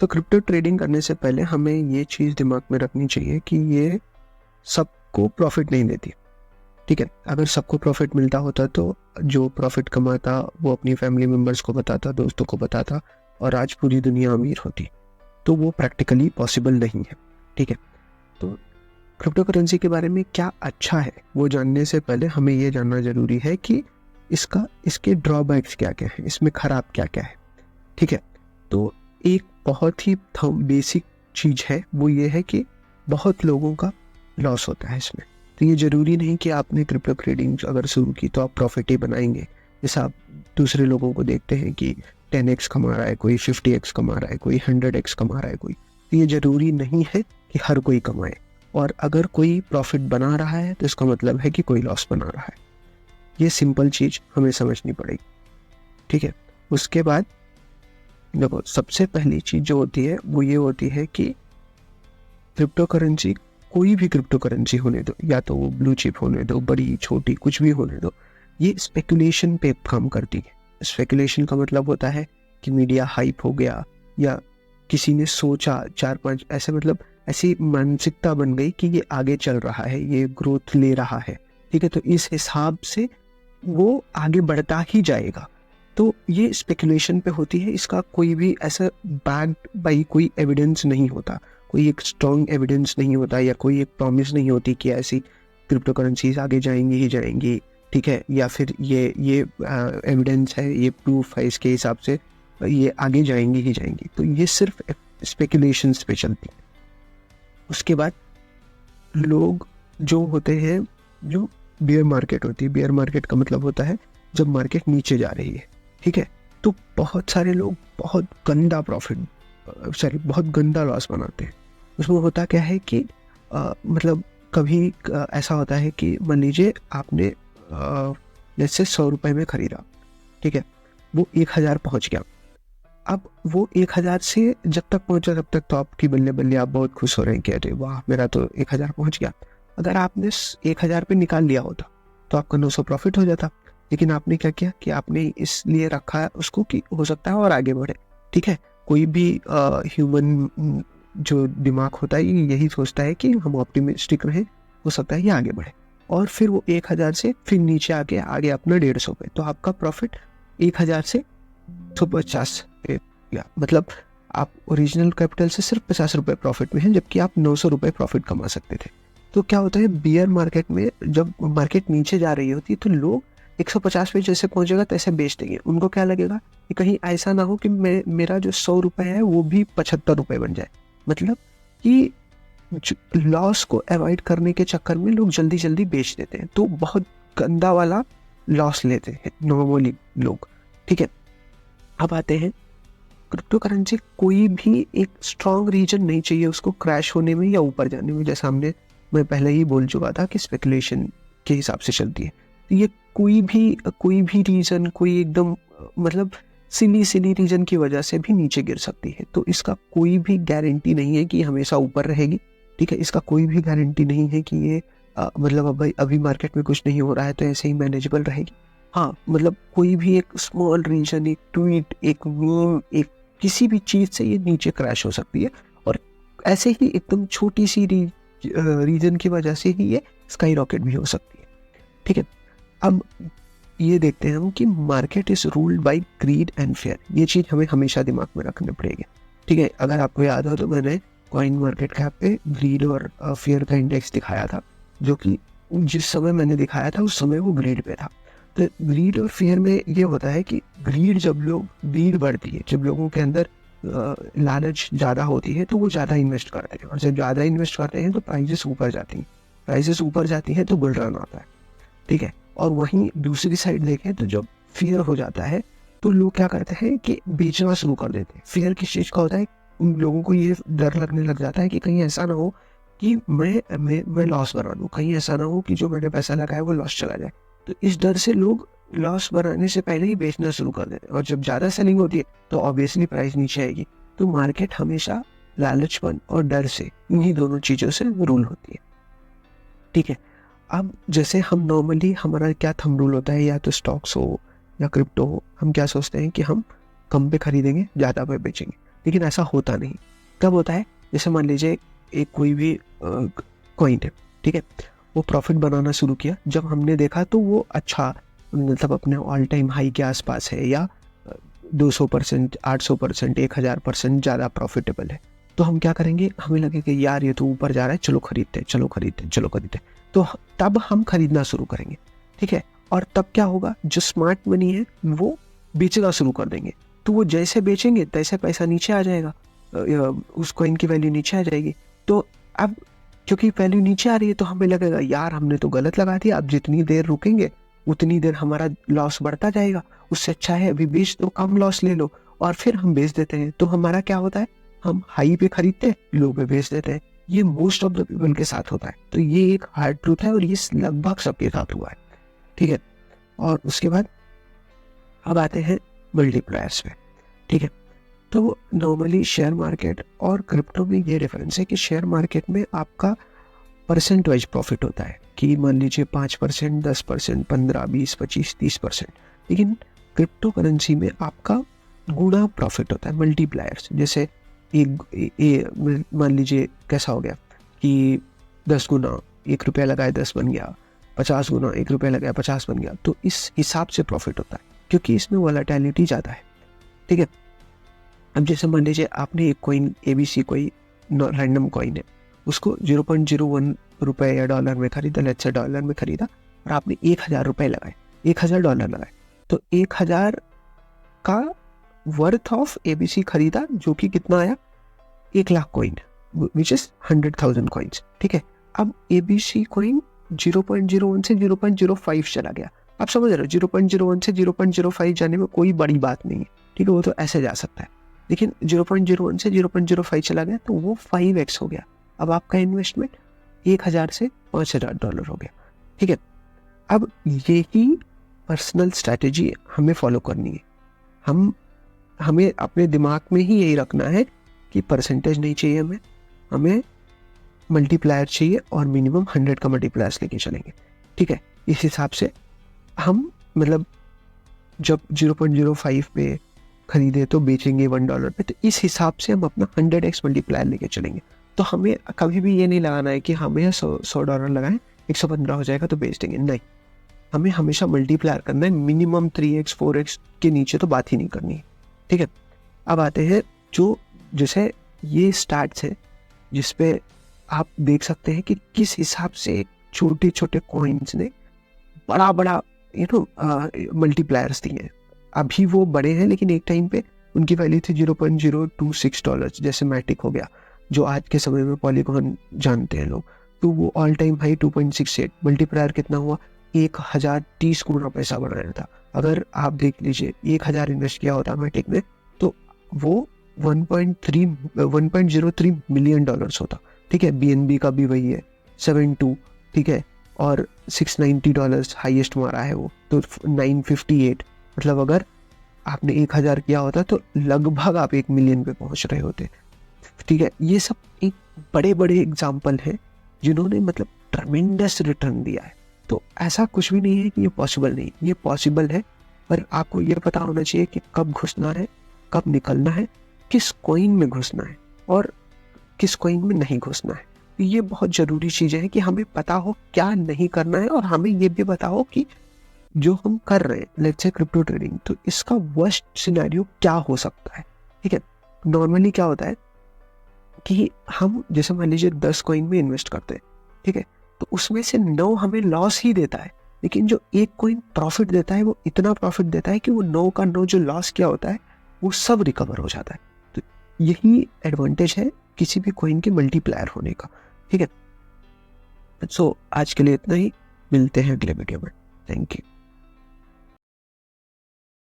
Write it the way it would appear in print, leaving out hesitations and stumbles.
तो crypto trading करने से पहले हमें ये चीज़ दिमाग में रखनी चाहिए कि ये सबको प्रॉफिट नहीं देती, ठीक है। अगर सबको प्रॉफिट मिलता होता तो जो प्रॉफिट कमाता वो अपनी फैमिली मेम्बर्स को बताता, दोस्तों को बताता, और आज पूरी दुनिया अमीर होती। तो वो प्रैक्टिकली पॉसिबल नहीं है, ठीक है। तो क्रिप्टो करेंसी के बारे में क्या अच्छा है वो जानने से पहले हमें ये जानना ज़रूरी है कि इसके ड्रॉबैक्स क्या क्या हैं, इसमें ख़राब क्या क्या है, ठीक है। तो एक बहुत ही बेसिक चीज़ है, वो ये है कि बहुत लोगों का लॉस होता है इसमें। तो ये ज़रूरी नहीं कि आपने क्रिप्टो ट्रेडिंग अगर शुरू की तो आप प्रॉफिट ही बनाएंगे। जैसा आप दूसरे लोगों को देखते हैं कि 10x कमा रहा है, कोई 50x कमा रहा है, कोई 100x कमा रहा है कोई। तो ये ज़रूरी नहीं है कि हर कोई कमाए, और अगर कोई प्रॉफिट बना रहा है तो इसका मतलब है कि कोई लॉस बना रहा है। ये सिंपल चीज़ हमें समझनी पड़ेगी, ठीक है। उसके बाद देखो, सबसे पहली चीज़ जो होती है वो ये होती है कि क्रिप्टो करेंसी, कोई भी क्रिप्टो करेंसी होने दो, या तो वो ब्लू चिप होने दो, बड़ी छोटी कुछ भी होने दो, ये स्पेकुलेशन पे काम करती है। स्पेकुलेशन का मतलब होता है कि मीडिया हाइप हो गया, या किसी ने सोचा 4-5 ऐसे, मतलब ऐसी मानसिकता बन गई कि ये आगे चल रहा है, ये ग्रोथ ले रहा है, ठीक है। तो इस हिसाब से वो आगे बढ़ता ही जाएगा। तो ये स्पेकुलेशन पे होती है, इसका कोई भी ऐसा बैक्ड बाई कोई एविडेंस नहीं होता, कोई एक स्ट्रॉन्ग एविडेंस नहीं होता, या कोई एक प्रॉमिस नहीं होती कि ऐसी क्रिप्टो करेंसीज आगे जाएंगी ही जाएंगी, ठीक है। या फिर ये एविडेंस है, ये प्रूफ है, इसके हिसाब से ये आगे जाएंगी ही जाएंगी। तो ये सिर्फ स्पेकुलेशन पे चलती है। उसके बाद लोग जो होते हैं, जो बियर मार्केट होती है, बियर मार्केट का मतलब होता है जब मार्केट नीचे जा रही है, ठीक है। तो बहुत सारे लोग बहुत गंदा लॉस बनाते हैं। उसमें होता क्या है कि मतलब कभी ऐसा होता है कि मान लीजिए आपने जैसे 100 रुपये में खरीदा, ठीक है, वो 1000 पहुंच गया। अब वो 1000 से जब तक पहुंचा तब तक तो आपकी बल्ले बल्ले आप बहुत खुश हो रहे हैं कि अरे वाह, मेरा तो 1000 पहुंच गया। अगर आपने 1000 पे निकाल लिया होता तो आपका 900 प्रॉफिट हो जाता। लेकिन आपने क्या किया कि आपने इसलिए रखा है उसको कि हो सकता है और आगे बढ़े, ठीक है। कोई भी ह्यूमन जो दिमाग होता है यही सोचता है कि हम ऑप्टिमिस्टिक रहें, हो सकता है ये आगे बढ़े। और फिर वो 1000 से फिर नीचे आके आगे अपना 150 पे, तो आपका प्रॉफिट 1000 से 150 पे गया। मतलब आप ओरिजिनल कैपिटल से सिर्फ 50 रुपये प्रॉफिट में हैं, जबकि आप 900 रुपये प्रॉफिट कमा सकते थे। तो क्या होता है, बियर मार्केट में जब मार्केट नीचे जा रही होती है तो लोग 150 पे जैसे पहुंचेगा तैसे बेच देंगे। उनको क्या लगेगा कि कहीं ऐसा ना हो कि मेरा जो 100 रुपये है वो भी 75 रुपये बन जाए। मतलब कि लॉस को अवॉइड करने के चक्कर में लोग जल्दी जल्दी बेच देते हैं, तो बहुत गंदा वाला लॉस लेते हैं नॉर्मली लोग, ठीक है। अब आते हैं क्रिप्टो करेंसी, कोई भी एक स्ट्रॉन्ग रीजन नहीं चाहिए उसको क्रैश होने में या ऊपर जाने में। जैसा मैं पहले ही बोल चुका था कि स्पेकुलेशन के हिसाब से चलती है। तो ये कोई भी रीजन, कोई एकदम मतलब सिली रीजन की वजह से भी नीचे गिर सकती है। तो इसका कोई भी गारंटी नहीं है कि हमेशा ऊपर रहेगी, ठीक है। इसका कोई भी गारंटी नहीं है कि ये मतलब अभी मार्केट में कुछ नहीं हो रहा है तो ऐसे ही मैनेजेबल रहेगी। हाँ, मतलब कोई भी एक स्मॉल रीजन, एक ट्वीट, एक मीम, एक किसी भी चीज़ से ये नीचे क्रैश हो सकती है, और ऐसे ही एकदम छोटी सी रीजन की वजह से ही ये स्काई रॉकेट भी हो सकती है, ठीक है। अब ये देखते हैं हम कि market is ruled by grid and fair. ये चीज़ हमें हमेशा दिमाग में रखनी पड़ेगी, ठीक है। अगर आपको याद हो तो मैंने कॉइन मार्केट कैप पे ग्रीड और फेयर का इंडेक्स दिखाया था, जो कि जिस समय मैंने दिखाया था उस समय वो ग्रीड पे था। तो ग्रीड और फेयर में ये होता है कि ग्रीड बढ़ती है, जब लोगों के अंदर लालच ज़्यादा होती है तो वो ज़्यादा इन्वेस्ट करते हैं, और जब ज़्यादा इन्वेस्ट करते हैं तो प्राइजेस ऊपर जाती हैं तो बुल रन आता है, ठीक है। और वहीं दूसरी साइड देखें तो जब फेयर हो जाता है तो लोग क्या करते हैं कि बेचना शुरू कर देते हैं। फेयर किस चीज़ का होता है, उन लोगों को ये डर लगने लग जाता है कि कहीं ऐसा ना हो कि मैं लॉस बना दूँ, कहीं ऐसा ना हो कि जो मैंने पैसा लगाया वो लॉस चला जाए। तो इस डर से लोग लॉस बनाने से पहले ही बेचना शुरू कर देते हैं, और जब ज़्यादा सेलिंग होती है तो ऑब्वियसली प्राइस नीचे आएगी। तो मार्केट हमेशा लालचपन और डर से, इन्हीं दोनों चीज़ों से रूल होती है, ठीक है। अब जैसे हम नॉर्मली, हमारा क्या थंब रूल होता है, या तो स्टॉक्स हो या क्रिप्टो हो, हम क्या सोचते हैं कि हम कम पे खरीदेंगे, ज़्यादा पे बेचेंगे। लेकिन ऐसा होता नहीं। कब होता है? जैसे मान लीजिए एक कोई भी कॉइन है, ठीक है, वो प्रॉफिट बनाना शुरू किया, जब हमने देखा तो वो अच्छा मतलब अपने ऑल टाइम हाई के आसपास है, या 200%, 800%, 1000% ज़्यादा प्रॉफिटेबल है, तो हम क्या करेंगे? हमें लगे कि यार ये तो ऊपर जा रहा है, चलो खरीदते हैं, चलो खरीदते हैं, चलो खरीदते हैं, तो तब हम खरीदना शुरू करेंगे, ठीक है। और तब क्या होगा? जो स्मार्ट मनी है वो बेचना शुरू कर देंगे, तो वो जैसे बेचेंगे तैसे पैसा नीचे आ जाएगा, उस कॉइन की वैल्यू नीचे आ जाएगी। तो अब क्योंकि वैल्यू नीचे आ रही है तो हमें लगेगा यार हमने तो गलत लगा दिया, अब जितनी देर रुकेंगे उतनी देर हमारा लॉस बढ़ता जाएगा, उससे अच्छा है अभी बेच दो, कम लॉस ले लो, और फिर हम बेच देते हैं। तो हमारा क्या होता है? हम हाई पे खरीदते हैं, लो पे बेच देते हैं। ये मोस्ट ऑफ द पीपल के साथ होता है। तो ये एक हार्ड ट्रूथ है और ये लगभग सबके साथ हुआ है, ठीक है। और उसके बाद अब आते हैं मल्टीप्लायर्स पे, ठीक है। तो नॉर्मली शेयर मार्केट और क्रिप्टो में ये डिफरेंस है कि शेयर मार्केट में आपका परसेंट वाइज प्रॉफिट होता है कि मान लीजिए 5%, 10%, 15, 20, 25, 30%। लेकिन क्रिप्टो करेंसी में आपका गुणा प्रॉफिट होता है, मल्टीप्लायर्स। जैसे मान लीजिए कैसा हो गया कि 10 गुना 1 रुपया लगाए 10 बन गया, 50 गुना 1 रुपया लगाया 50 बन गया। तो इस हिसाब से प्रॉफिट होता है क्योंकि इसमें वॉलेटिलिटी ज़्यादा है, ठीक है। अब जैसे मान लीजिए आपने एक कॉइन ABC, कोई रैंडम कॉइन है, उसको 0.01 रुपये या डॉलर में खरीदा, लेट्स से डॉलर में खरीदा, और आपने 1000 रुपये लगाए, 1000 डॉलर लगाए, तो 1000 का वर्थ ऑफ ABC खरीदा, जो कि कितना आया? 1 lakh coin, which is 100,000 coins, ठीक है। अब ABC कॉइन 0.01 से 0.05 चला गया। आप समझ रहे हो, 0.01 से 0.05 जाने में कोई बड़ी बात नहीं है, ठीक है, वो तो ऐसे जा सकता है। लेकिन 0.01 से 0.05 चला गया तो वो 5x हो गया। अब आपका इन्वेस्टमेंट 1000 से 5000 डॉलर हो गया, ठीक है। अब यही पर्सनल स्ट्रैटेजी हमें फॉलो करनी है। हमें अपने दिमाग में ही यही रखना है कि परसेंटेज नहीं चाहिए, हमें मल्टीप्लायर चाहिए, और मिनिमम 100 का मल्टीप्लायर्स लेके चलेंगे, ठीक है। इस हिसाब से हम मतलब जब 0.05 पे खरीदे तो बेचेंगे $1 पे, तो इस हिसाब से हम अपना 100x मल्टीप्लायर लेके चलेंगे। तो हमें कभी भी ये नहीं लगाना है कि हमें $100 लगाएं, 115 हो जाएगा तो बेच देंगे, नहीं। हमें हमेशा मल्टीप्लायर करना है, मिनिमम 3x 4x के नीचे तो बात ही नहीं करनी है, ठीक है। अब आते हैं जो जैसे ये स्टार्ट्स है जिसपे आप देख सकते हैं कि किस हिसाब से छोटे छोटे कॉइन्स ने बड़ा बड़ा मल्टीप्लायर्स दिए हैं। अभी वो बड़े हैं लेकिन एक टाइम पे उनकी वैल्यू थी $0.026, जैसे मैटिक हो गया, जो आज के समय में पॉलीगॉन जानते हैं लोग, तो वो ऑल टाइम हाई 2.68। मल्टीप्लायर कितना हुआ? 1030 गुना पैसा बनाया था। अगर आप देख लीजिए 1000 इन्वेस्ट किया होता मैटिक में तो वो 1.03 मिलियन डॉलर्स होता, ठीक है। BNB का भी वही है 72, ठीक है, और $690 हाईएस्ट मारा है वो, तो 958। मतलब अगर आपने 1000 किया होता तो लगभग आप 1 मिलियन पे पहुंच रहे होते, ठीक है। ये सब एक बड़े बड़े एग्जाम्पल हैं जिन्होंने मतलब ट्रमेंडस रिटर्न दिया है। तो ऐसा कुछ भी नहीं है कि ये पॉसिबल नहीं, ये पॉसिबल है, पर आपको ये पता होना चाहिए कि कब घुसना है, कब निकलना है, किस कॉइन में घुसना है और किस कॉइन में नहीं घुसना है। ये बहुत ज़रूरी चीज़ें हैं कि हमें पता हो क्या नहीं करना है, और हमें ये भी पता हो कि जो हम कर रहे हैं, लेट्स से क्रिप्टो ट्रेडिंग, तो इसका वर्स्ट सिनेरियो क्या हो सकता है, ठीक है। नॉर्मली क्या होता है कि हम जैसे मान लीजिए 10 कॉइन में इन्वेस्ट करते हैं, ठीक है, तो उसमें से 9 हमें लॉस ही देता है, लेकिन जो एक कॉइन प्रॉफिट देता है वो इतना प्रॉफिट देता है कि वो 9 का 9 जो लॉस किया होता है वो सब रिकवर हो जाता है। तो यही एडवांटेज है किसी भी कॉइन के मल्टीप्लायर होने का, ठीक है। सो आज के लिए इतना ही, मिलते हैं अगले वीडियो में। Thank you.